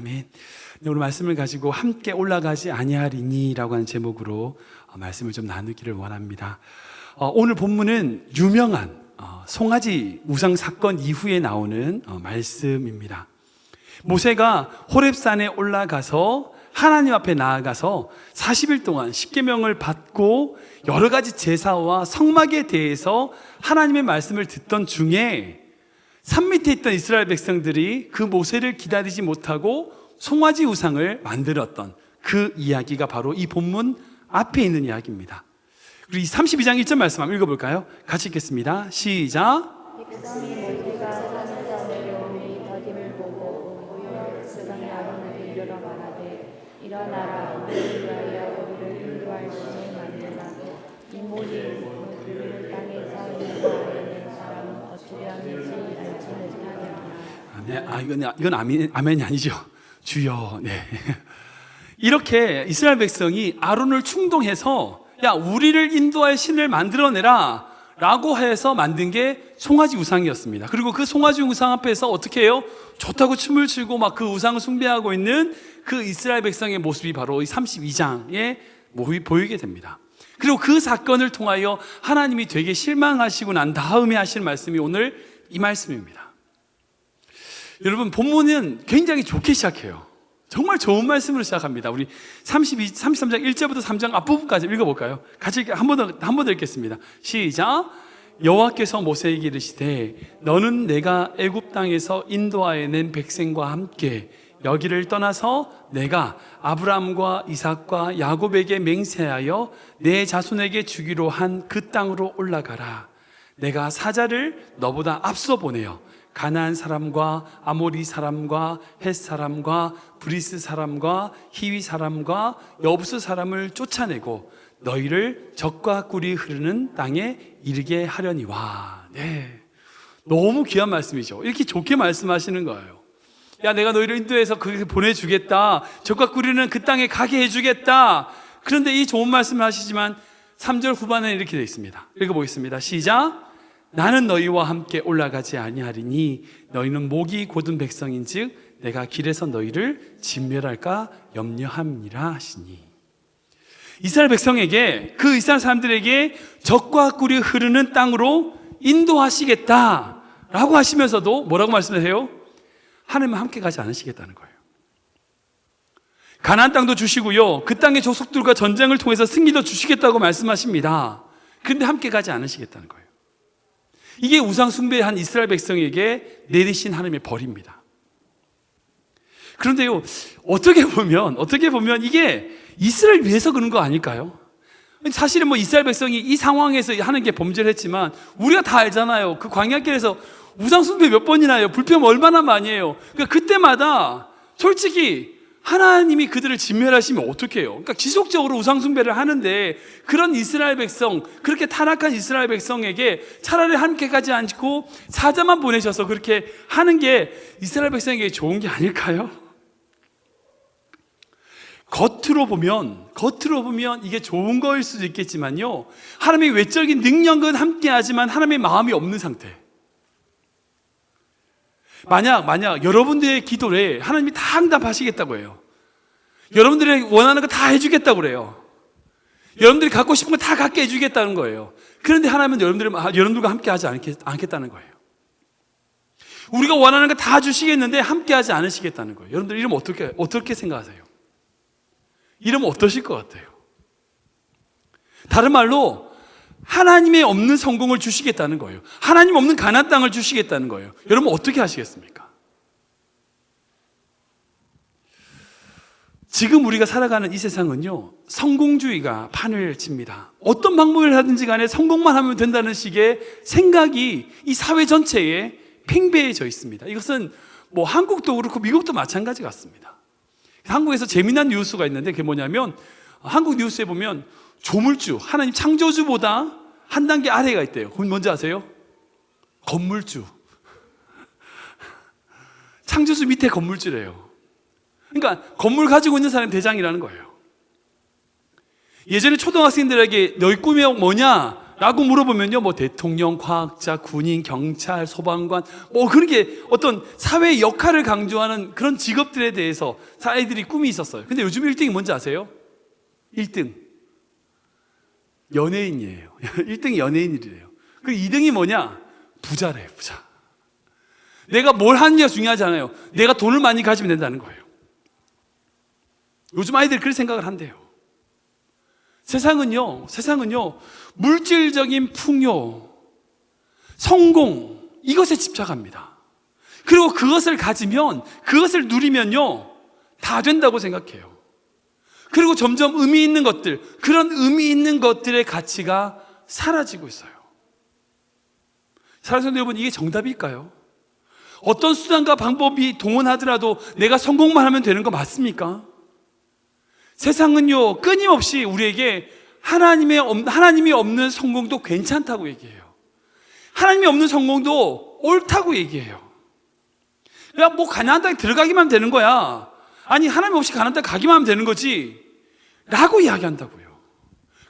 아멘. 오늘 말씀을 가지고 함께 올라가지 아니하리니 라고 하는 제목으로 말씀을 좀 나누기를 원합니다. 오늘 본문은 유명한 송아지 우상 사건 이후에 나오는 말씀입니다. 모세가 호렙산에 올라가서 하나님 앞에 나아가서 40일 동안 십계명을 받고 여러 가지 제사와 성막에 대해서 하나님의 말씀을 듣던 중에 산 밑에 있던 이스라엘 백성들이 그 모세를 기다리지 못하고 송아지 우상을 만들었던 그 이야기가 바로 이 본문 앞에 있는 이야기입니다. 우리 32장 1절 말씀 한번 읽어볼까요? 같이 읽겠습니다. 시작. 백성이 모세가 산에서 내려오니 더짐을 보고 모여 백성이 아론에게 이르러 말하되 일어나라 우리를 위하여 우리를 인도할 신을 만들라. 이모리 우리를 땅에서 인도하려는 사람은 어찌되었는지 알지 못하느냐. 이건 아멘이 아니죠. 주여. 네. 이렇게 이스라엘 백성이 아론을 충동해서 야 우리를 인도할 신을 만들어내라 라고 해서 만든 게 송아지 우상이었습니다. 그리고 그 송아지 우상 앞에서 어떻게 해요? 좋다고 춤을 추고 막 그 우상을 숭배하고 있는 그 이스라엘 백성의 모습이 바로 이 32장에 보이게 됩니다. 그리고 그 사건을 통하여 하나님이 되게 실망하시고 난 다음에 하실 말씀이 오늘 이 말씀입니다. 여러분, 본문은 굉장히 좋게 시작해요. 정말 좋은 말씀으로 시작합니다. 우리 33장 1절부터 3장 앞부분까지 읽어볼까요? 같이 한 번 더 읽겠습니다. 시작. 여호와께서 모세에게 이르시되 너는 내가 애굽 땅에서 인도하여 낸 백성과 함께 여기를 떠나서 내가 아브라함과 이삭과 야곱에게 맹세하여 내 자손에게 주기로 한 그 땅으로 올라가라. 내가 사자를 너보다 앞서 보내어 가나안 사람과 아모리 사람과 헷 사람과 브리스 사람과 히위 사람과 여부스 사람을 쫓아내고 너희를 적과 꿀이 흐르는 땅에 이르게 하려니와. 네, 너무 귀한 말씀이죠. 이렇게 좋게 말씀하시는 거예요. 야, 내가 너희를 인도해서 거기서 보내주겠다. 적과 꿀이는 그 땅에 가게 해주겠다. 그런데 이 좋은 말씀을 하시지만 3절 후반에 이렇게 되어 있습니다. 읽어보겠습니다. 시작. 나는 너희와 함께 올라가지 아니하리니 너희는 목이 곧은 백성인즉 내가 길에서 너희를 진멸할까 염려함이라 하시니. 이스라엘 백성에게, 그 이스라엘 사람들에게 적과 꿀이 흐르는 땅으로 인도하시겠다라고 하시면서도 뭐라고 말씀하세요? 하나님은 함께 가지 않으시겠다는 거예요. 가나안 땅도 주시고요, 그 땅의 족속들과 전쟁을 통해서 승리도 주시겠다고 말씀하십니다. 그런데 함께 가지 않으시겠다는 거예요. 이게 우상 숭배한 이스라엘 백성에게 내리신 하나님의 벌입니다. 그런데요, 어떻게 보면 이게 이스라엘 위해서 그런 거 아닐까요? 사실은 이스라엘 백성이 이 상황에서 하는 게 범죄를 했지만 우리가 다 알잖아요. 그 광야길에서 우상 숭배 몇 번이나 해요. 불평 얼마나 많이 해요. 그러니까 그때마다 솔직히 하나님이 그들을 진멸하시면 어떡해요? 그러니까 지속적으로 우상 숭배를 하는데 그런 이스라엘 백성, 그렇게 타락한 이스라엘 백성에게 차라리 함께 가지 않고 사자만 보내셔서 그렇게 하는 게 이스라엘 백성에게 좋은 게 아닐까요? 겉으로 보면 이게 좋은 거일 수도 있겠지만요, 하나님의 외적인 능력은 함께 하지만 하나님의 마음이 없는 상태. 만약 여러분들의 기도에 하나님이 다 응답하시겠다고 해요. 여러분들이 원하는 거 다 해주겠다고 그래요. 여러분들이 갖고 싶은 거 다 갖게 해주겠다는 거예요. 그런데 하나님은 여러분들과 함께 하지 않겠다는 거예요. 우리가 원하는 거 다 주시겠는데 함께 하지 않으시겠다는 거예요. 여러분들 이러면 어떻게 생각하세요? 이러면 어떠실 것 같아요? 다른 말로 하나님의 없는 성공을 주시겠다는 거예요. 하나님 없는 가나안 땅을 주시겠다는 거예요. 여러분 어떻게 하시겠습니까? 지금 우리가 살아가는 이 세상은요, 성공주의가 판을 칩니다. 어떤 방법을 하든지 간에 성공만 하면 된다는 식의 생각이 이 사회 전체에 팽배해져 있습니다. 이것은 한국도 그렇고 미국도 마찬가지 같습니다. 한국에서 재미난 뉴스가 있는데 그게 뭐냐면, 한국 뉴스에 보면 조물주, 하나님 창조주보다 한 단계 아래가 있대요. 그건 뭔지 아세요? 건물주. 창조주 밑에 건물주래요. 그러니까 건물 가지고 있는 사람이 대장이라는 거예요. 예전에 초등학생들에게 너희 꿈이 뭐냐? 라고 물어보면요, 뭐 대통령, 과학자, 군인, 경찰, 소방관, 뭐 그런 게 어떤 사회의 역할을 강조하는 그런 직업들에 대해서 아이들이 꿈이 있었어요. 근데 요즘 1등이 뭔지 아세요? 1등 연예인이에요. 1등이 연예인이래요. 그리고 2등이 뭐냐? 부자래요, 부자. 내가 뭘 하느냐가 중요하지 않아요. 내가 돈을 많이 가지면 된다는 거예요. 요즘 아이들이 그런 생각을 한대요. 세상은요, 물질적인 풍요, 성공, 이것에 집착합니다. 그리고 그것을 가지면, 그것을 누리면요, 다 된다고 생각해요. 그리고 점점 의미 있는 것들, 그런 의미 있는 것들의 가치가 사라지고 있어요. 사랑하는 여러분, 이게 정답일까요? 어떤 수단과 방법이 동원하더라도 내가 성공만 하면 되는 거 맞습니까? 세상은요, 끊임없이 우리에게 하나님이 없는 성공도 괜찮다고 얘기해요. 하나님이 없는 성공도 옳다고 얘기해요. 야, 뭐 가나안 땅에 들어가기만 하면 되는 거야. 아니, 하나님 없이 가나안 땅에 가기만 하면 되는 거지 라고 이야기한다고요.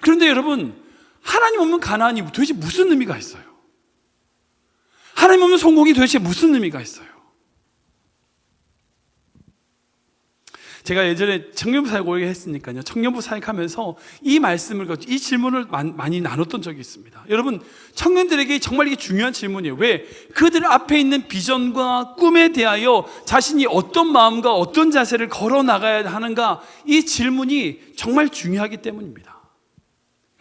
그런데 여러분, 하나님 없는 가나안이 도대체 무슨 의미가 있어요? 하나님 없는 성공이 도대체 무슨 의미가 있어요? 제가 예전에 청년부 사역 오래 했으니까요, 청년부 사역하면서 이 말씀을, 이 질문을 많이 나눴던 적이 있습니다. 여러분, 청년들에게 정말 이게 중요한 질문이에요. 왜? 그들 앞에 있는 비전과 꿈에 대하여 자신이 어떤 마음과 어떤 자세를 걸어 나가야 하는가, 이 질문이 정말 중요하기 때문입니다.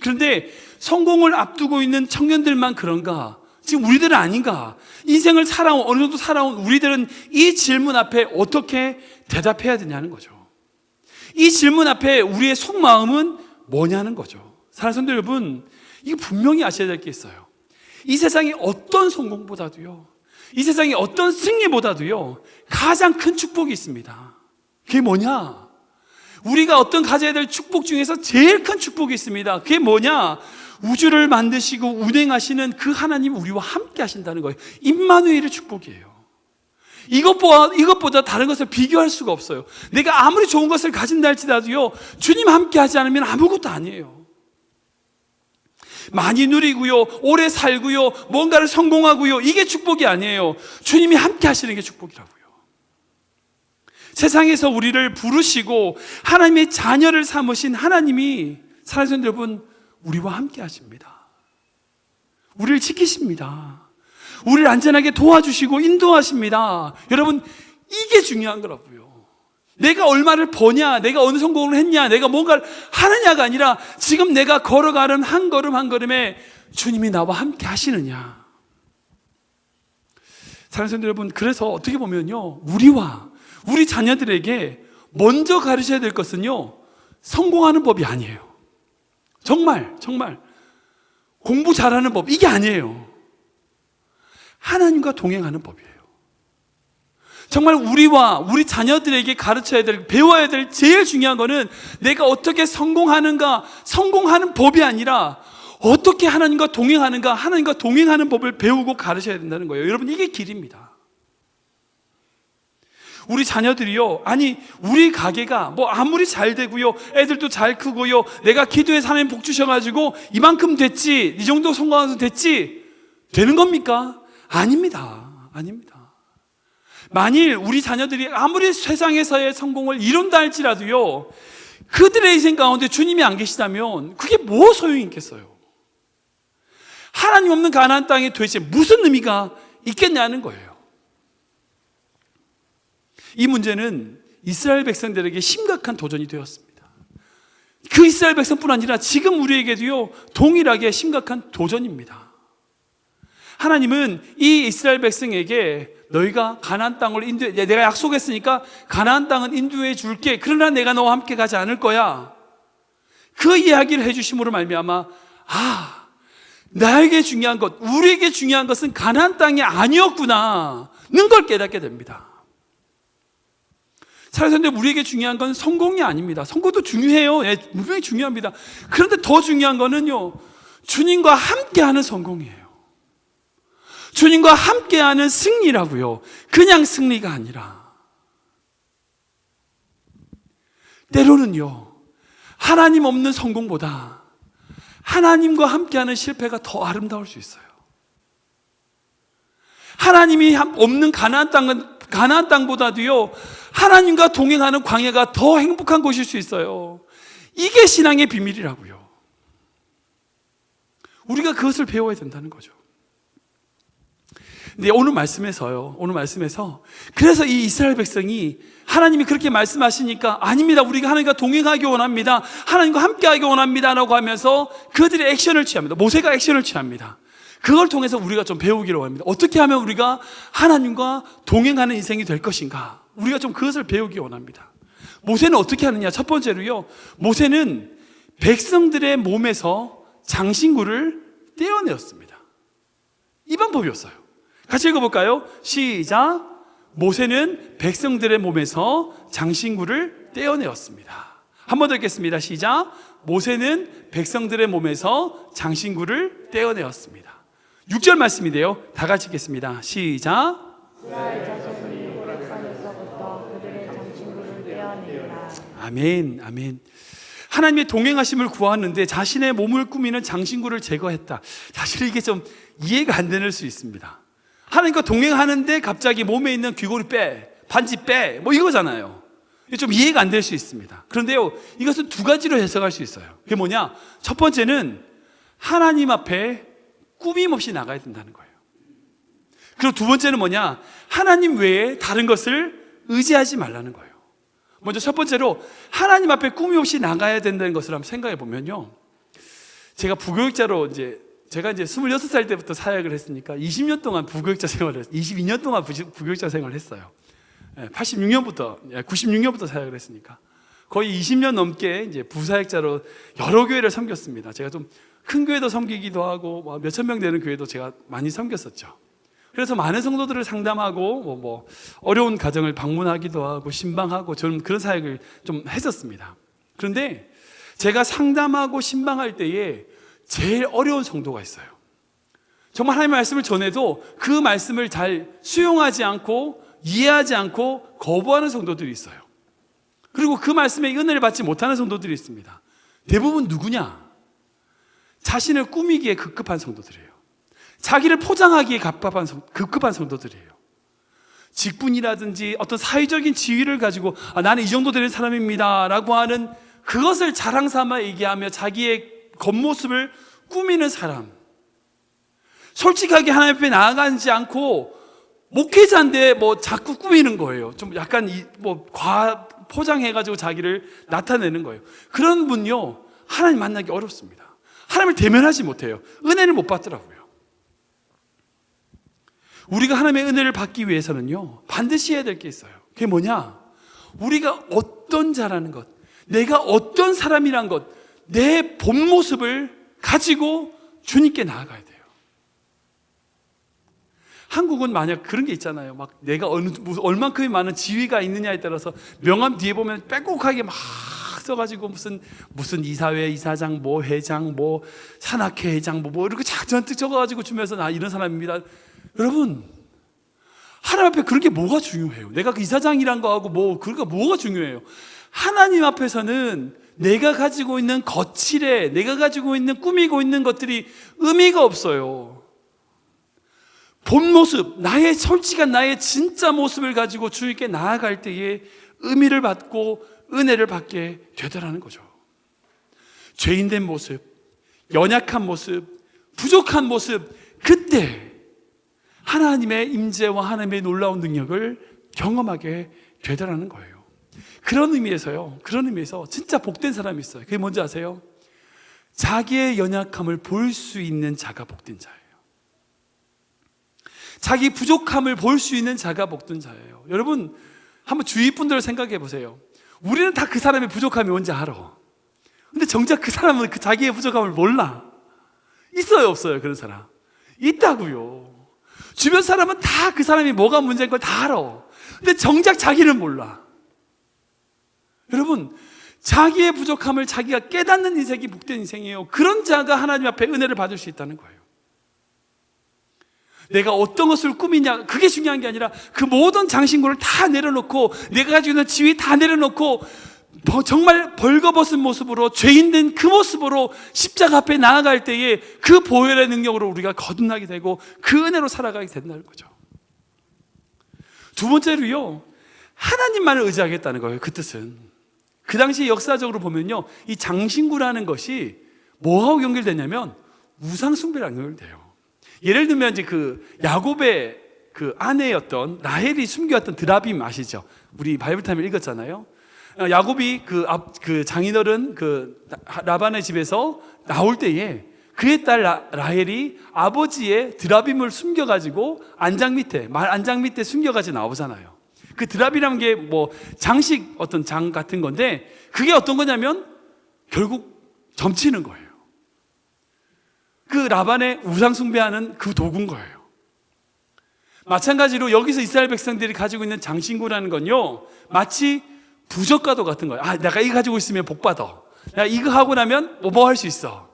그런데 성공을 앞두고 있는 청년들만 그런가? 지금 우리들은 아닌가? 인생을 어느 정도 살아온 우리들은 이 질문 앞에 어떻게 대답해야 되냐는 거죠. 이 질문 앞에 우리의 속마음은 뭐냐는 거죠. 사랑하는 성도 여러분, 이거 분명히 아셔야 될 게 있어요. 이 세상의 어떤 성공보다도요, 이 세상의 어떤 승리보다도요, 가장 큰 축복이 있습니다. 그게 뭐냐? 우리가 가져야 될 축복 중에서 제일 큰 축복이 있습니다. 그게 뭐냐? 우주를 만드시고 운행하시는 그 하나님 우리와 함께 하신다는 거예요. 임마누엘의 축복이에요. 이것보다 다른 것을 비교할 수가 없어요. 내가 아무리 좋은 것을 가진다 할지라도요, 주님 함께 하지 않으면 아무것도 아니에요. 많이 누리고요, 오래 살고요, 뭔가를 성공하고요, 이게 축복이 아니에요. 주님이 함께 하시는 게 축복이라고요. 세상에서 우리를 부르시고 하나님의 자녀를 삼으신 하나님이, 사랑하는 여러분, 우리와 함께 하십니다. 우리를 지키십니다. 우리를 안전하게 도와주시고 인도하십니다. 여러분, 이게 중요한 거라고요. 내가 얼마를 버냐, 내가 어느 성공을 했냐, 내가 뭔가를 하느냐가 아니라 지금 내가 걸어가는 한 걸음 한 걸음에 주님이 나와 함께 하시느냐. 사랑하는 성도 여러분, 그래서 어떻게 보면요, 우리 자녀들에게 먼저 가르쳐야 될 것은요, 성공하는 법이 아니에요. 정말 공부 잘하는 법, 이게 아니에요. 하나님과 동행하는 법이에요. 정말 우리 자녀들에게 가르쳐야 될, 배워야 될 제일 중요한 거는 내가 어떻게 성공하는가, 성공하는 법이 아니라 어떻게 하나님과 동행하는가, 하나님과 동행하는 법을 배우고 가르쳐야 된다는 거예요. 여러분, 이게 길입니다. 우리 자녀들이요, 아니 우리 가게가 뭐 아무리 잘 되고요, 애들도 잘 크고요, 내가 기도해서 하나님 복 주셔가지고 이만큼 됐지, 이 정도 성공해서 됐지, 되는 겁니까? 아닙니다. 만일 우리 자녀들이 아무리 세상에서의 성공을 이룬다 할지라도요, 그들의 인생 가운데 주님이 안 계시다면 그게 뭐 소용이 있겠어요? 하나님 없는 가나안 땅에 도대체 무슨 의미가 있겠냐는 거예요. 이 문제는 이스라엘 백성들에게 심각한 도전이 되었습니다. 그 이스라엘 백성뿐 아니라 지금 우리에게도요, 동일하게 심각한 도전입니다. 하나님은 이 이스라엘 백성에게 너희가 가나안 땅을 내가 약속했으니까 가나안 땅은 인도해 줄게. 그러나 내가 너와 함께 가지 않을 거야. 그 이야기를 해주심으로 말미암아, 나에게 중요한 것, 우리에게 중요한 것은 가나안 땅이 아니었구나는 걸 깨닫게 됩니다. 사실은 우리에게 중요한 건 성공이 아닙니다. 성공도 중요해요. 예, 분명히 중요합니다. 그런데 더 중요한 거는요, 주님과 함께하는 성공이에요. 주님과 함께하는 승리라고요. 그냥 승리가 아니라. 때로는요, 하나님 없는 성공보다 하나님과 함께하는 실패가 더 아름다울 수 있어요. 하나님이 없는 가나안 땅보다도요, 하나님과 동행하는 광야가 더 행복한 곳일 수 있어요. 이게 신앙의 비밀이라고요. 우리가 그것을 배워야 된다는 거죠. 근데 오늘 말씀에서 그래서 이 이스라엘 백성이 하나님이 그렇게 말씀하시니까 아닙니다, 우리가 하나님과 동행하기 원합니다, 하나님과 함께하기 원합니다 라고 하면서 그들이 액션을 취합니다. 모세가 액션을 취합니다. 그걸 통해서 우리가 좀 배우기로 합니다. 어떻게 하면 우리가 하나님과 동행하는 인생이 될 것인가, 우리가 좀 그것을 배우기 원합니다. 모세는 어떻게 하느냐? 첫 번째로요, 모세는 백성들의 몸에서 장신구를 떼어내었습니다. 이 방법이었어요. 같이 읽어볼까요? 시작. 모세는 백성들의 몸에서 장신구를 떼어내었습니다. 한 번 더 읽겠습니다. 시작. 모세는 백성들의 몸에서 장신구를 떼어내었습니다. 6절 말씀인데요, 다 같이 읽겠습니다. 시작. 이스라엘 자손이 호렙산에서부터 그들의 장신구를 떼어내라. 아멘, 아멘. 하나님의 동행하심을 구하는데 자신의 몸을 꾸미는 장신구를 제거했다. 사실 이게 좀 이해가 안 되는 수 있습니다. 하나님과 동행하는데 갑자기 몸에 있는 귀걸이 빼, 반지 빼, 뭐 이거잖아요. 이게 좀 이해가 안 될 수 있습니다. 그런데요, 이것은 두 가지로 해석할 수 있어요. 그게 뭐냐? 첫 번째는 하나님 앞에 꾸밈 없이 나가야 된다는 거예요. 그리고 두 번째는 뭐냐? 하나님 외에 다른 것을 의지하지 말라는 거예요. 먼저 첫 번째로 하나님 앞에 꾸밈 없이 나가야 된다는 것을 한번 생각해 보면요, 제가 부교육자로 제가 26살 때부터 사역을 했으니까 20년 동안 부교육자 생활을 했어요. 22년 동안 부교육자 생활을 했어요. 96년부터 사역을 했으니까 거의 20년 넘게 이제 부사역자로 여러 교회를 섬겼습니다. 제가 좀 큰 교회도 섬기기도 하고 몇천 명 되는 교회도 제가 많이 섬겼었죠. 그래서 많은 성도들을 상담하고 어려운 가정을 방문하기도 하고 신방하고 저는 그런 사역을 좀 했었습니다. 그런데 제가 상담하고 신방할 때에 제일 어려운 성도가 있어요. 정말 하나님의 말씀을 전해도 그 말씀을 잘 수용하지 않고 이해하지 않고 거부하는 성도들이 있어요. 그리고 그 말씀에 은혜를 받지 못하는 성도들이 있습니다. 대부분 누구냐? 자신을 꾸미기에 급급한 성도들이에요. 자기를 포장하기에 급급한 성도들이에요. 직분이라든지 어떤 사회적인 지위를 가지고 나는 이 정도 되는 사람입니다 라고 하는 그것을 자랑 삼아 얘기하며 자기의 겉모습을 꾸미는 사람, 솔직하게 하나님 앞에 나아가지 않고 목회자인데 자꾸 꾸미는 거예요. 좀 약간 포장해가지고 자기를 나타내는 거예요. 그런 분요, 하나님 만나기 어렵습니다. 하나님을 대면하지 못해요. 은혜를 못 받더라고요. 우리가 하나님의 은혜를 받기 위해서는요, 반드시 해야 될 게 있어요. 그게 뭐냐? 우리가 어떤 자라는 것, 내가 어떤 사람이란 것, 내 본 모습을 가지고 주님께 나아가야 돼요. 한국은 만약 그런 게 있잖아요. 막 내가 얼만큼의 많은 지위가 있느냐에 따라서 명함 뒤에 보면 빼곡하게 막 써가지고 무슨 이사회 이사장, 회장, 산악회 회장, 이렇게 잔뜩 적어가지고 주면서 나 이런 사람입니다. 여러분, 하나님 앞에 그런 게 뭐가 중요해요? 내가 그 이사장이란 거하고 그러니까 뭐가 중요해요? 하나님 앞에서는 내가 가지고 있는 거칠에, 내가 가지고 있는 꾸미고 있는 것들이 의미가 없어요. 본 모습, 나의 솔직한 나의 진짜 모습을 가지고 주님께 나아갈 때에 의미를 받고 은혜를 받게 되더라는 거죠. 죄인된 모습, 연약한 모습, 부족한 모습, 그때 하나님의 임재와 하나님의 놀라운 능력을 경험하게 되더라는 거예요. 그런 의미에서 진짜 복된 사람이 있어요. 그게 뭔지 아세요? 자기의 연약함을 볼 수 있는 자가 복된 자예요. 자기 부족함을 볼 수 있는 자가 복된 자예요. 여러분, 한번 주위 분들을 생각해 보세요. 우리는 다 그 사람의 부족함이 뭔지 알아. 근데 정작 그 사람은 그 자기의 부족함을 몰라. 있어요, 없어요? 그런 사람 있다고요. 주변 사람은 다 그 사람이 뭐가 문제인 걸 다 알아. 근데 정작 자기는 몰라. 여러분, 자기의 부족함을 자기가 깨닫는 인생이 복된 인생이에요. 그런 자가 하나님 앞에 은혜를 받을 수 있다는 거예요. 내가 어떤 것을 꾸미냐, 그게 중요한 게 아니라 그 모든 장신구를 다 내려놓고 내가 가지고 있는 지위 다 내려놓고 정말 벌거벗은 모습으로 죄인된 그 모습으로 십자가 앞에 나아갈 때에 그 보혈의 능력으로 우리가 거듭나게 되고 그 은혜로 살아가게 된다는 거죠. 두 번째로요, 하나님만을 의지하겠다는 거예요. 그 뜻은 그 당시 역사적으로 보면요, 이 장신구라는 것이 뭐하고 연결되냐면 우상 숭배랑 연결돼요. 예를 들면 이제 그 야곱의 그 아내였던 라헬이 숨겨왔던 드라빔 아시죠? 우리 바이블 타임에 읽었잖아요. 야곱이 그 장인어른 그 라반의 집에서 나올 때에 그의 딸 라헬이 아버지의 드라빔을 숨겨가지고 말 안장 밑에 숨겨가지고 나오잖아요. 그 드라빔이라는 게 뭐 장식 어떤 장 같은 건데 그게 어떤 거냐면 결국 점치는 거예요. 그 라반의 우상 숭배하는 그 도구인 거예요. 마찬가지로 여기서 이스라엘 백성들이 가지고 있는 장신구라는 건요, 마치 부적과도 같은 거예요. 내가 이거 가지고 있으면 복 받아. 내가 이거 하고 나면 뭐 할 수 있어.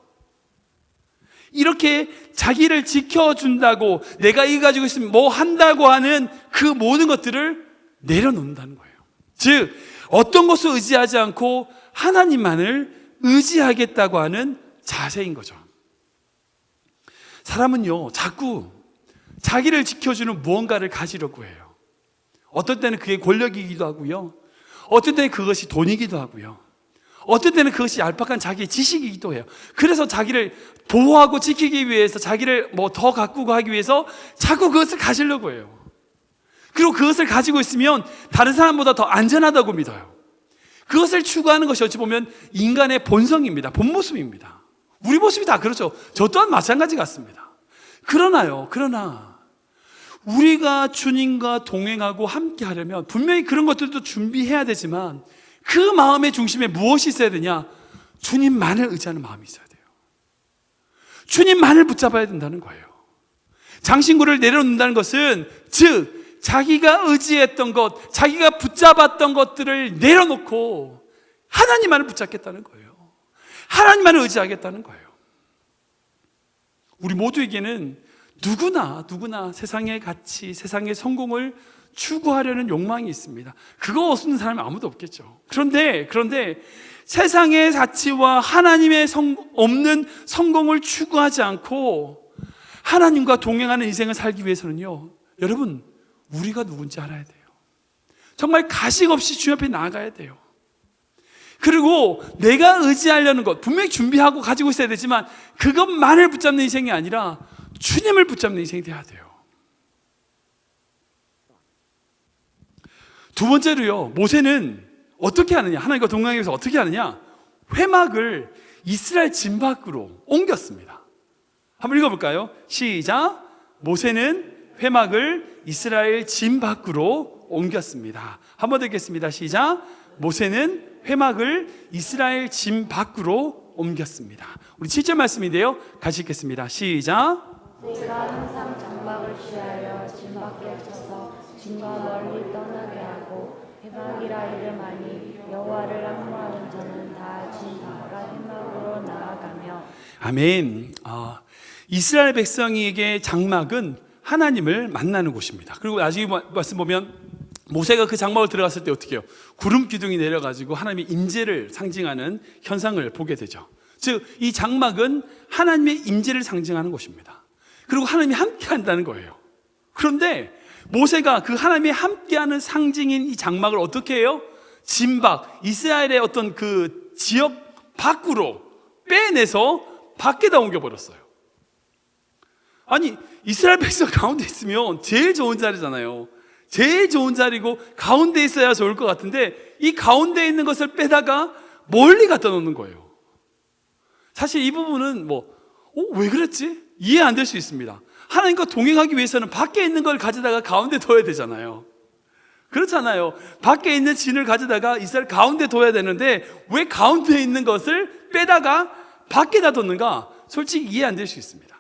이렇게 자기를 지켜준다고, 내가 이거 가지고 있으면 뭐 한다고 하는 그 모든 것들을 내려놓는다는 거예요. 즉 어떤 것을 의지하지 않고 하나님만을 의지하겠다고 하는 자세인 거죠. 사람은요, 자꾸 자기를 지켜주는 무언가를 가지려고 해요. 어떤 때는 그게 권력이기도 하고요, 어떤 때는 그것이 돈이기도 하고요, 어떤 때는 그것이 얄팍한 자기의 지식이기도 해요. 그래서 자기를 보호하고 지키기 위해서, 자기를 뭐 더 가꾸고 하기 위해서 자꾸 그것을 가지려고 해요. 그리고 그것을 가지고 있으면 다른 사람보다 더 안전하다고 믿어요. 그것을 추구하는 것이 어찌 보면 인간의 본성입니다. 본 모습입니다. 우리 모습이 다 그렇죠. 저 또한 마찬가지 같습니다. 그러나 우리가 주님과 동행하고 함께 하려면 분명히 그런 것들도 준비해야 되지만 그 마음의 중심에 무엇이 있어야 되냐? 주님만을 의지하는 마음이 있어야 돼요. 주님만을 붙잡아야 된다는 거예요. 장신구를 내려놓는다는 것은, 즉 자기가 의지했던 것, 자기가 붙잡았던 것들을 내려놓고 하나님만을 붙잡겠다는 거예요. 하나님만을 의지하겠다는 거예요. 우리 모두에게는 누구나 세상의 가치, 세상의 성공을 추구하려는 욕망이 있습니다. 그거 없는 사람이 아무도 없겠죠. 그런데 세상의 가치와 하나님의 없는 성공을 추구하지 않고 하나님과 동행하는 인생을 살기 위해서는요, 여러분, 우리가 누군지 알아야 돼요. 정말 가식 없이 주님 앞에 나아가야 돼요. 그리고 내가 의지하려는 것 분명히 준비하고 가지고 있어야 되지만 그것만을 붙잡는 인생이 아니라 주님을 붙잡는 인생이 돼야 돼요. 두 번째로요, 모세는 어떻게 하느냐, 하나님과 동행하기 위해서 어떻게 하느냐, 회막을 이스라엘 진 밖으로 옮겼습니다. 한번 읽어볼까요? 시작. 모세는 회막을 이스라엘 진 밖으로 옮겼습니다. 한번 읽겠습니다. 시작. 모세는 회막을 이스라엘 진 밖으로 옮겼습니다. 우리 7절 말씀인데요, 같이 읽겠습니다. 시작. 모세가 항상 장막을 취하여 진 밖에 서서 진과 멀리 떠나게 하고, 회막이라 이름하니 여호와를 악무하는 자는 다 진 바깥 회막으로 나아가며. 아멘. 이스라엘 백성에게 장막은 하나님을 만나는 곳입니다. 그리고 나중에 말씀 보면 모세가 그 장막을 들어갔을 때 어떻게 해요? 구름 기둥이 내려가지고 하나님의 임재를 상징하는 현상을 보게 되죠. 즉 이 장막은 하나님의 임재를 상징하는 곳입니다. 그리고 하나님이 함께 한다는 거예요. 그런데 모세가 그 하나님이 함께하는 상징인 이 장막을 어떻게 해요? 진박, 이스라엘의 어떤 그 지역 밖으로 빼내서 밖에다 옮겨버렸어요. 아니, 이스라엘 백성 가운데 있으면 제일 좋은 자리잖아요. 제일 좋은 자리고 가운데 있어야 좋을 것 같은데 이 가운데 있는 것을 빼다가 멀리 갖다 놓는 거예요. 사실 이 부분은 왜 그랬지? 이해 안 될 수 있습니다. 하나님과 동행하기 위해서는 밖에 있는 걸 가져다가 가운데 둬야 되잖아요. 그렇잖아요. 밖에 있는 진을 가져다가 이스라엘 가운데 둬야 되는데 왜 가운데 있는 것을 빼다가 밖에다 뒀는가? 솔직히 이해 안 될 수 있습니다.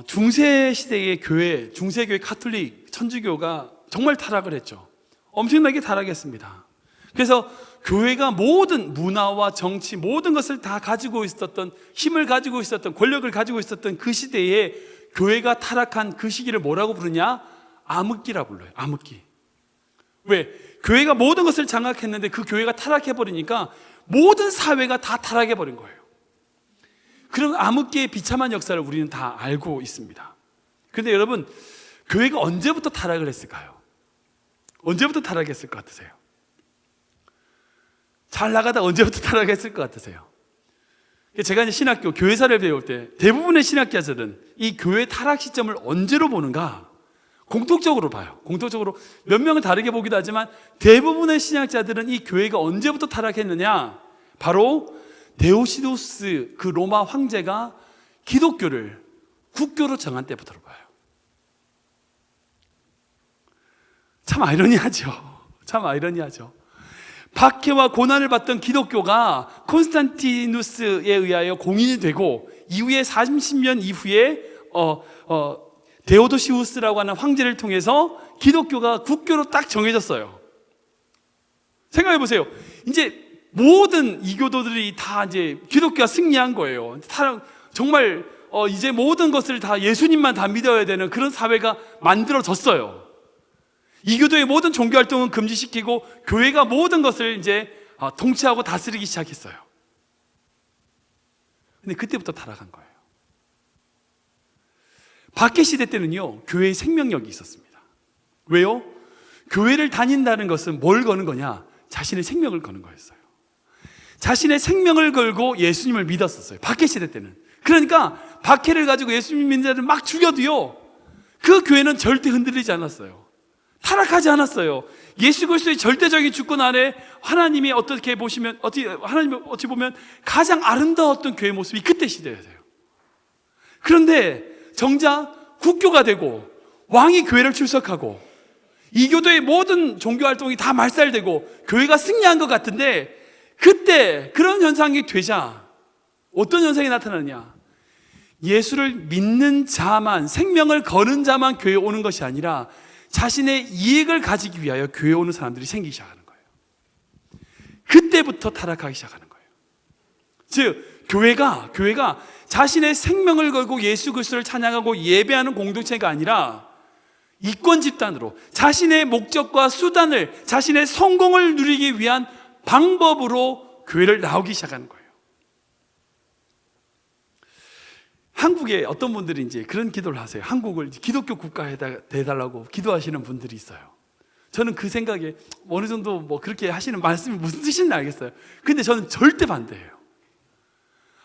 중세 시대의 교회, 중세교회 카톨릭 천주교가 정말 타락을 했죠. 엄청나게 타락했습니다. 그래서 교회가 모든 문화와 정치, 모든 것을 다 가지고 있었던, 힘을 가지고 있었던, 권력을 가지고 있었던 그 시대에 교회가 타락한 그 시기를 뭐라고 부르냐? 암흑기라 불러요. 암흑기. 왜? 교회가 모든 것을 장악했는데 그 교회가 타락해버리니까 모든 사회가 다 타락해버린 거예요. 그런 암흑기의 비참한 역사를 우리는 다 알고 있습니다. 그런데 여러분, 교회가 언제부터 타락을 했을까요? 언제부터 타락했을 것 같으세요? 잘 나가다 언제부터 타락했을 것 같으세요? 제가 이제 신학교, 교회사를 배울 때 대부분의 신학자들은 이 교회 타락 시점을 언제로 보는가? 공통적으로 봐요. 공통적으로 몇 명은 다르게 보기도 하지만 대부분의 신학자들은 이 교회가 언제부터 타락했느냐? 바로 데오시도스 그 로마 황제가 기독교를 국교로 정한 때부터로 봐요. 참 아이러니하죠. 참 아이러니하죠. 박해와 고난을 받던 기독교가 콘스탄티누스에 의하여 공인이 되고 이후에 30년 이후에 데오도시우스라고 하는 황제를 통해서 기독교가 국교로 딱 정해졌어요. 생각해 보세요. 이제 모든 이교도들이 다 이제 기독교가 승리한 거예요. 정말 이제 모든 것을 다 예수님만 다 믿어야 되는 그런 사회가 만들어졌어요. 이교도의 모든 종교 활동은 금지시키고 교회가 모든 것을 이제 통치하고 다스리기 시작했어요. 근데 그때부터 타락한 거예요. 박해 시대 때는요, 교회의 생명력이 있었습니다. 왜요? 교회를 다닌다는 것은 뭘 거는 거냐? 자신의 생명을 거는 거였어요. 자신의 생명을 걸고 예수님을 믿었었어요. 박해 시대 때는. 그러니까 박해를 가지고 예수님 믿는 자를 막 죽여도요, 그 교회는 절대 흔들리지 않았어요. 타락하지 않았어요. 예수 그리스도의 절대적인 주권 아래 하나님이 어떻게 보시면, 하나님이 어찌 보면 가장 아름다웠던 교회 모습이 그때 시대였어요. 그런데 정작 국교가 되고 왕이 교회를 출석하고 이교도의 모든 종교 활동이 다 말살되고 교회가 승리한 것 같은데, 그때 그런 현상이 되자 어떤 현상이 나타나느냐? 예수를 믿는 자만, 생명을 거는 자만 교회에 오는 것이 아니라 자신의 이익을 가지기 위하여 교회에 오는 사람들이 생기기 시작하는 거예요. 그때부터 타락하기 시작하는 거예요. 즉 교회가 자신의 생명을 걸고 예수 그리스도를 찬양하고 예배하는 공동체가 아니라 이권 집단으로 자신의 목적과 수단을, 자신의 성공을 누리기 위한 방법으로 교회를 나오기 시작하는 거예요. 한국에 어떤 분들이 이제 그런 기도를 하세요. 한국을 기독교 국가에다 대달라고 기도하시는 분들이 있어요. 저는 그 생각에 어느 정도 뭐 그렇게 하시는 말씀이 무슨 뜻인지 알겠어요. 근데 저는 절대 반대예요.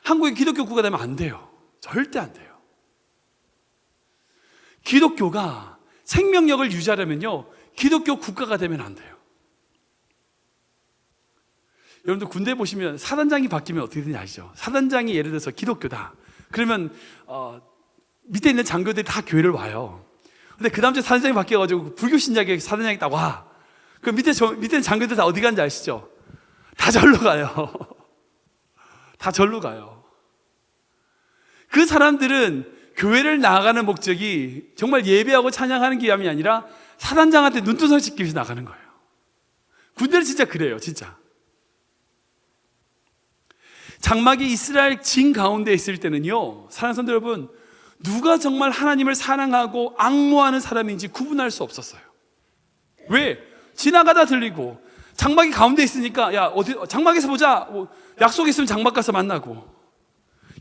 한국이 기독교 국가 되면 안 돼요. 절대 안 돼요. 기독교가 생명력을 유지하려면요, 기독교 국가가 되면 안 돼요. 여러분들 군대 보시면 사단장이 바뀌면 어떻게 되는지 아시죠? 사단장이 예를 들어서 기독교다. 그러면 밑에 있는 장교들이 다 교회를 와요. 근데 그 다음 주에 사단장이 바뀌어가지고 불교 신자에게 사단장이 딱 와. 그럼 밑에 있는 장교들 다 어디 가는지 아시죠? 다 절로 가요. 다 절로 가요. 그 사람들은 교회를 나아가는 목적이 정말 예배하고 찬양하는 게 아니라 사단장한테 눈두덩 씻기 위해서 나가는 거예요. 군대는 진짜 그래요, 진짜. 장막이 이스라엘 진 가운데 있을 때는요, 사랑하는 성도 여러분, 누가 정말 하나님을 사랑하고 앙모하는 사람인지 구분할 수 없었어요. 왜? 지나가다 들리고 장막이 가운데 있으니까 야 어디 장막에서 보자, 약속 있으면 장막 가서 만나고,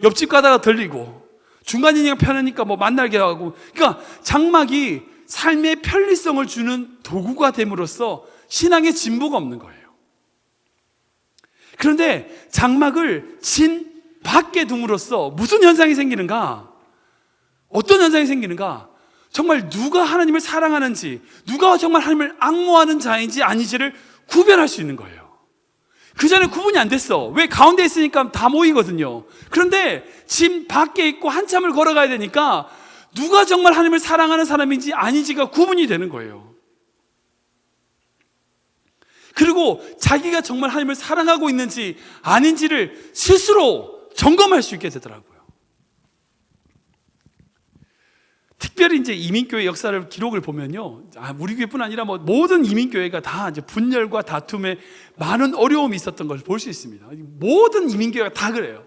옆집 가다가 들리고, 중간이니까 편하니까 뭐 만나게 하고. 그러니까 장막이 삶의 편리성을 주는 도구가 됨으로써 신앙의 진보가 없는 거예요. 그런데 장막을 진 밖에 둠으로써 무슨 현상이 생기는가? 어떤 현상이 생기는가? 정말 누가 하나님을 사랑하는지, 누가 정말 하나님을 앙모하는 자인지 아닌지를 구별할 수 있는 거예요. 그전에 구분이 안 됐어. 왜? 가운데 있으니까 다 모이거든요. 그런데 집 밖에 있고 한참을 걸어가야 되니까 누가 정말 하나님을 사랑하는 사람인지 아닌지가 구분이 되는 거예요. 그리고 자기가 정말 하나님을 사랑하고 있는지 아닌지를 스스로 점검할 수 있게 되더라고요. 특별히 이제 이민교회 역사를 기록을 보면요, 우리 교회뿐 아니라 뭐 모든 이민교회가 다 이제 분열과 다툼에 많은 어려움이 있었던 걸 볼 수 있습니다. 모든 이민교회가 다 그래요.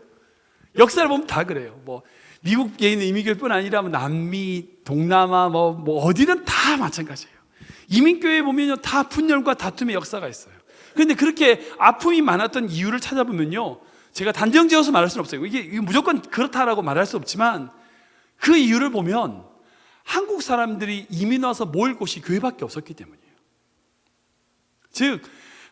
역사를 보면 다 그래요. 뭐 미국에 있는 이민교회뿐 아니라 뭐 남미, 동남아, 뭐 어디든 다 마찬가지예요. 이민교회에 보면요, 다 분열과 다툼의 역사가 있어요. 그런데 그렇게 아픔이 많았던 이유를 찾아보면요, 제가 단정 지어서 말할 수는 없어요. 이게 무조건 그렇다라고 말할 수 없지만 그 이유를 보면 한국 사람들이 이민 와서 모일 곳이 교회밖에 없었기 때문이에요. 즉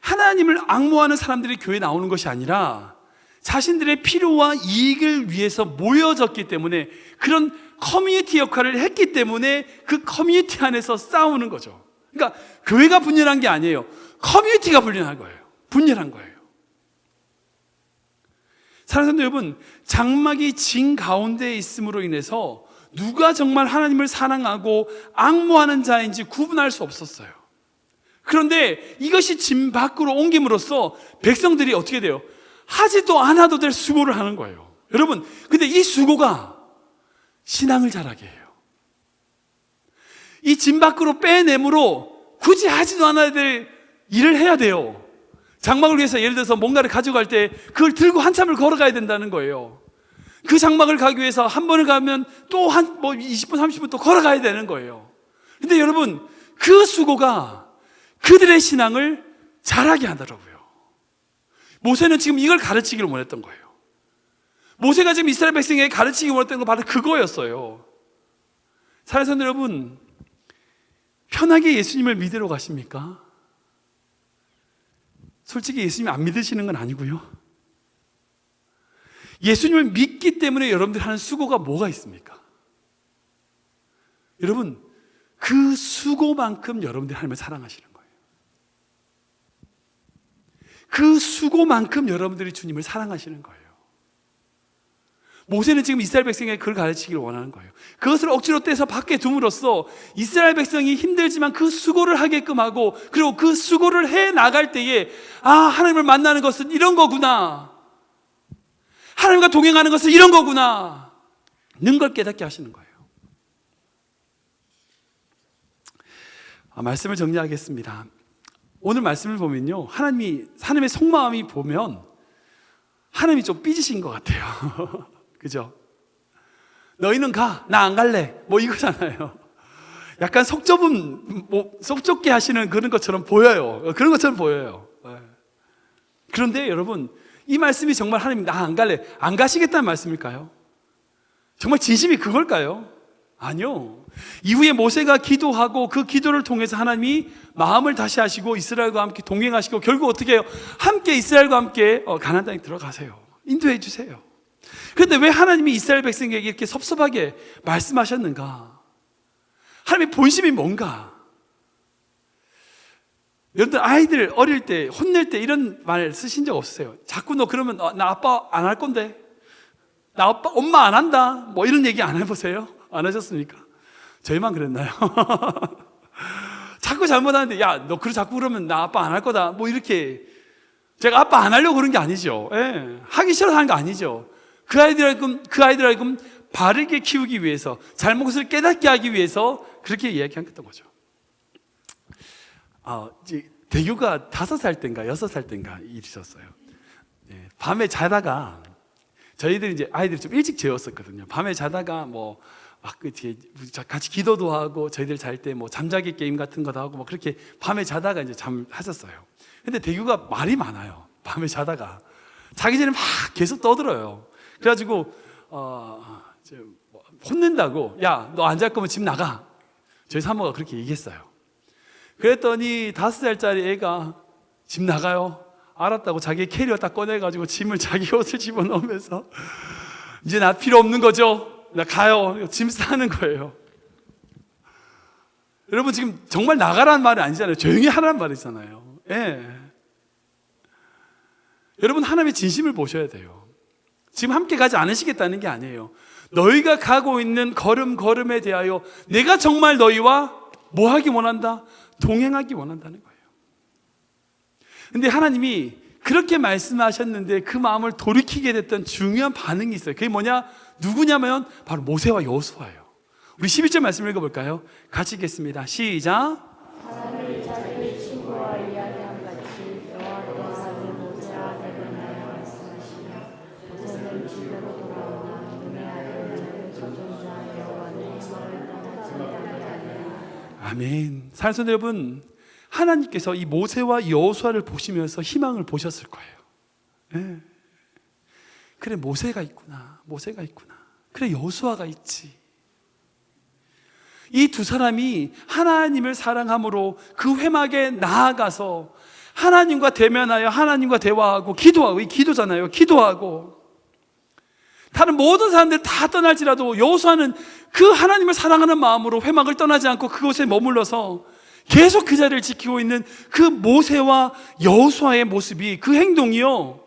하나님을 앙모하는 사람들이 교회에 나오는 것이 아니라 자신들의 필요와 이익을 위해서 모여졌기 때문에, 그런 커뮤니티 역할을 했기 때문에 그 커뮤니티 안에서 싸우는 거죠. 그러니까 교회가 분열한 게 아니에요. 커뮤니티가 분열한 거예요. 분열한 거예요. 사랑하는 여러분, 장막이 진 가운데 있음으로 인해서 누가 정말 하나님을 사랑하고 앙모하는 자인지 구분할 수 없었어요. 그런데 이것이 진 밖으로 옮김으로써 백성들이 어떻게 돼요? 하지도 않아도 될 수고를 하는 거예요. 여러분, 근데 이 수고가 신앙을 자라게 해요. 이 진 밖으로 빼내므로 굳이 하지도 않아야 될 일을 해야 돼요. 장막을 위해서 예를 들어서 뭔가를 가져갈 때 그걸 들고 한참을 걸어가야 된다는 거예요. 그 장막을 가기 위해서 한 번을 가면 또 20분, 30분 또 걸어가야 되는 거예요. 근데 여러분, 그 수고가 그들의 신앙을 자라게 하더라고요. 모세는 지금 이걸 가르치기를 원했던 거예요. 모세가 지금 이스라엘 백성에게 가르치기 원했던 건 바로 그거였어요. 사랑하는 성도 여러분, 편하게 예수님을 믿으러 가십니까? 솔직히 예수님 안 믿으시는 건 아니고요. 예수님을 믿기 때문에 여러분들 하는 수고가 뭐가 있습니까? 여러분, 그 수고만큼 여러분들이 하나님을 사랑하시는 거예요. 그 수고만큼 여러분들이 주님을 사랑하시는 거예요. 모세는 지금 이스라엘 백성에게 그걸 가르치기를 원하는 거예요. 그것을 억지로 떼서 밖에 둠으로써 이스라엘 백성이 힘들지만 그 수고를 하게끔 하고, 그리고 그 수고를 해 나갈 때에 하나님을 만나는 것은 이런 거구나, 하나님과 동행하는 것은 이런 거구나 는 걸 깨닫게 하시는 거예요. 말씀을 정리하겠습니다. 오늘 말씀을 보면요, 하나님의 속마음이 보면 하나님이 좀 삐지신 것 같아요. 그죠? 너희는 가, 나 안 갈래, 뭐 이거잖아요. 약간 속 좁게 하시는 그런 것처럼 보여요. 그런 것처럼 보여요. 그런데 여러분, 이 말씀이 정말 하나님 나 안 갈래, 안 가시겠다는 말씀일까요? 정말 진심이 그걸까요? 아니요. 이후에 모세가 기도하고 그 기도를 통해서 하나님이 마음을 다시 하시고 이스라엘과 함께 동행하시고, 결국 어떻게 해요? 함께 이스라엘과 함께 가나안 땅에 들어가세요. 인도해 주세요. 그런데 왜 하나님이 이스라엘 백성에게 이렇게 섭섭하게 말씀하셨는가? 하나님의 본심이 뭔가? 여러분들 아이들 어릴 때 혼낼 때 이런 말 쓰신 적 없으세요? 자꾸 너 그러면 나 아빠 안 할 건데, 나 엄마 안 한다, 뭐 이런 얘기 안 해보세요? 안 하셨습니까? 저희만 그랬나요? 자꾸 잘못하는데, 야, 너 자꾸 그러면 나 아빠 안 할 거다, 뭐 이렇게. 제가 아빠 안 하려고 그런 게 아니죠. 하기 싫어서 하는 거 아니죠. 그 아이들하고금 바르게 키우기 위해서, 잘못을 깨닫게 하기 위해서 그렇게 이야기했던 거죠. 대규가 5살 때인가 6살 때인가 일이 있었어요. 밤에 자다가, 저희들이 이제 아이들이 좀 일찍 재웠었거든요. 밤에 자다가 같이 기도도 하고, 저희들 잘 때 잠자기 게임 같은 거도 하고 그렇게 밤에 자다가 이제 잠하셨어요. 근데 대규가 말이 많아요. 밤에 자다가 자기 전에 막 계속 떠들어요. 그래가지고 혼낸다고, 야, 너 안 잘 거면 집 나가. 저희 사모가 그렇게 얘기했어요. 그랬더니 5살짜리 애가 집 나가요. 알았다고 자기 캐리어 딱 꺼내가지고 짐을 자기 옷을 집어넣으면서 이제 나 필요 없는 거죠? 나 가요. 짐 싸는 거예요. 여러분, 지금 정말 나가라는 말이 아니잖아요. 조용히 하라는 말이잖아요. 여러분, 하나님의 진심을 보셔야 돼요. 지금 함께 가지 않으시겠다는 게 아니에요. 너희가 가고 있는 걸음걸음에 대하여 내가 정말 너희와 뭐 하기 원한다? 동행하기 원한다는 거예요. 근데 하나님이 그렇게 말씀하셨는데 그 마음을 돌이키게 됐던 중요한 반응이 있어요. 그게 뭐냐? 누구냐면 바로 모세와 여호수아예요. 우리 11절 말씀 읽어볼까요? 같이 읽겠습니다. 시작. 하나님이 자기의 친구와 이야기한 같이 여호와께서 모세와 대변하여 말씀하시며, 모세는 집으로 돌아오나 눈의 아들 저존자 여호와의 말을 떠나지 아니하니라. 아멘. 사랑하는 성도 여러분, 하나님께서 이 모세와 여호수아를 보시면서 희망을 보셨을 거예요. 네. 그래, 모세가 있구나. 그래, 여호수아가 있지. 이 두 사람이 하나님을 사랑함으로 그 회막에 나아가서 하나님과 대면하여 하나님과 대화하고 기도하고, 이 기도잖아요. 기도하고 다른 모든 사람들 다 떠날지라도 여호수아는 그 하나님을 사랑하는 마음으로 회막을 떠나지 않고 그곳에 머물러서 계속 그 자리를 지키고 있는 그 모세와 여호수아의 모습이, 그 행동이요,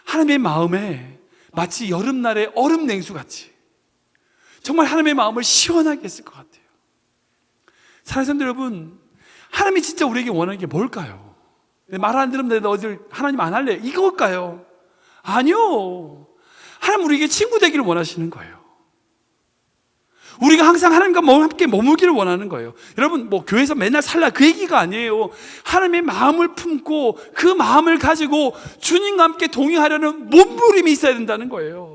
하나님의 마음에 마치 여름날의 얼음 냉수같이 정말 하나님의 마음을 시원하게 했을 것 같아요. 사랑하는 성도 여러분, 하나님이 진짜 우리에게 원하는 게 뭘까요? 말 안 들으면 내가 어딜 하나님 안 할래, 이걸까요? 아니요. 하나님 우리에게 친구 되기를 원하시는 거예요. 우리가 항상 하나님과 함께 머물기를 원하는 거예요. 여러분, 교회에서 맨날 살라 그 얘기가 아니에요. 하나님의 마음을 품고 그 마음을 가지고 주님과 함께 동행하려는 몸부림이 있어야 된다는 거예요.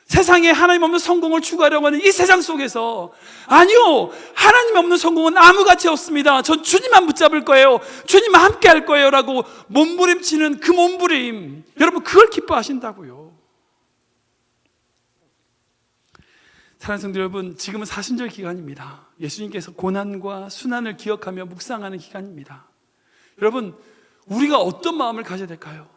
세상에 하나님 없는 성공을 추구하려고 하는 이 세상 속에서, 아니요, 하나님 없는 성공은 아무 가치 없습니다. 전 주님만 붙잡을 거예요, 주님만 함께 할 거예요 라고 몸부림치는 그 몸부림, 여러분 그걸 기뻐하신다고요. 사랑하는 성도 여러분, 지금은 사순절 기간입니다. 예수님께서 고난과 순환을 기억하며 묵상하는 기간입니다. 여러분, 우리가 어떤 마음을 가져야 될까요?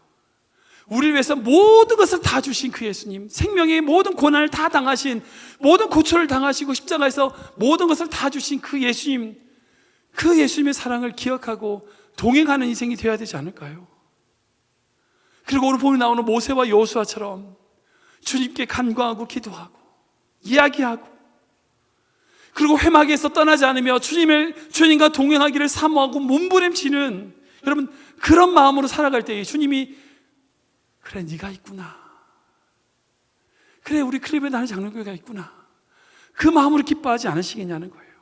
우리를 위해서 모든 것을 다 주신 그 예수님, 생명의 모든 고난을 다 당하신, 모든 고초를 당하시고 십자가에서 모든 것을 다 주신 그 예수님, 그 예수님의 사랑을 기억하고 동행하는 인생이 되어야 되지 않을까요? 그리고 오늘 본문에 나오는 모세와 여호수아처럼 주님께 간구하고 기도하고 이야기하고, 그리고 회막에서 떠나지 않으며 주님과 동행하기를 사모하고 몸부림치는, 여러분 그런 마음으로 살아갈 때에 주님이, 그래 네가 있구나, 그래 우리 클리브랜드 하는 장로교회가 있구나, 그 마음으로 기뻐하지 않으시겠냐는 거예요.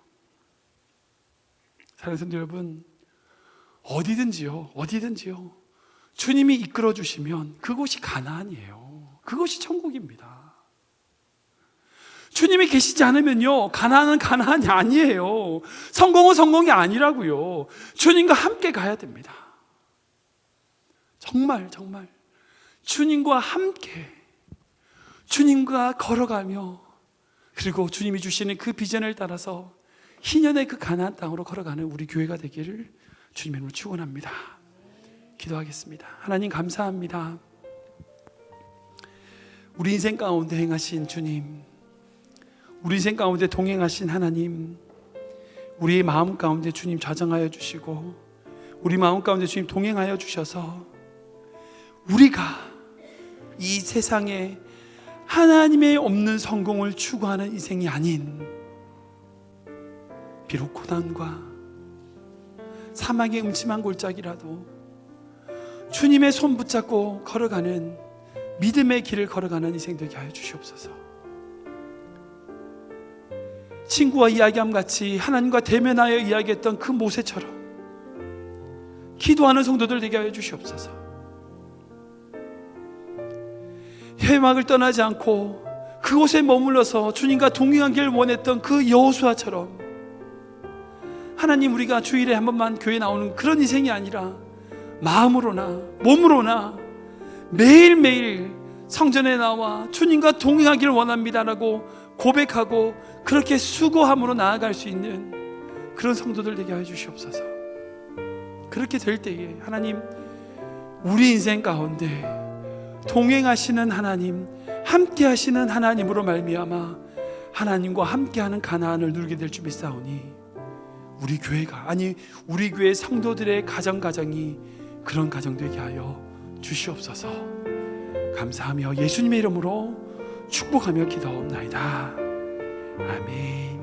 사랑하는 성도 여러분, 어디든지요 주님이 이끌어 주시면 그곳이 가나안이에요. 그곳이 천국입니다. 주님이 계시지 않으면요, 가나안은 가나안이 아니에요. 성공은 성공이 아니라고요. 주님과 함께 가야 됩니다. 정말 주님과 함께, 주님과 걸어가며, 그리고 주님이 주시는 그 비전을 따라서 희년의 그 가나안 땅으로 걸어가는 우리 교회가 되기를 주님의 이름으로 축원합니다. 기도하겠습니다. 하나님 감사합니다. 우리 인생 가운데 행하신 주님, 우리 인생 가운데 동행하신 하나님, 우리의 마음 가운데 주님 좌정하여 주시고, 우리 마음 가운데 주님 동행하여 주셔서 우리가 이 세상에 하나님의 없는 성공을 추구하는 인생이 아닌, 비록 고난과 사망의 음침한 골짜기라도 주님의 손 붙잡고 걸어가는 믿음의 길을 걸어가는 인생 되게 하여 주시옵소서. 친구와 이야기함 같이 하나님과 대면하여 이야기했던 그 모세처럼 기도하는 성도들 되게 하여 주시옵소서. 회막을 떠나지 않고 그곳에 머물러서 주님과 동행하기를 원했던 그 여호수아처럼, 하나님 우리가 주일에 한 번만 교회 나오는 그런 인생이 아니라 마음으로나 몸으로나 매일매일 성전에 나와 주님과 동행하기를 원합니다라고 고백하고 그렇게 수고함으로 나아갈 수 있는 그런 성도들 되게 하여 주시옵소서. 그렇게 될 때에 하나님, 우리 인생 가운데 동행하시는 하나님, 함께 하시는 하나님으로 말미암아 하나님과 함께하는 가나안을 누리게 될 줄 믿사오니, 우리 교회가, 아니 우리 교회 성도들의 가정이 그런 가정 되게 하여 주시옵소서. 감사하며 예수님의 이름으로 축복하며 기도하옵나이다. 아멘.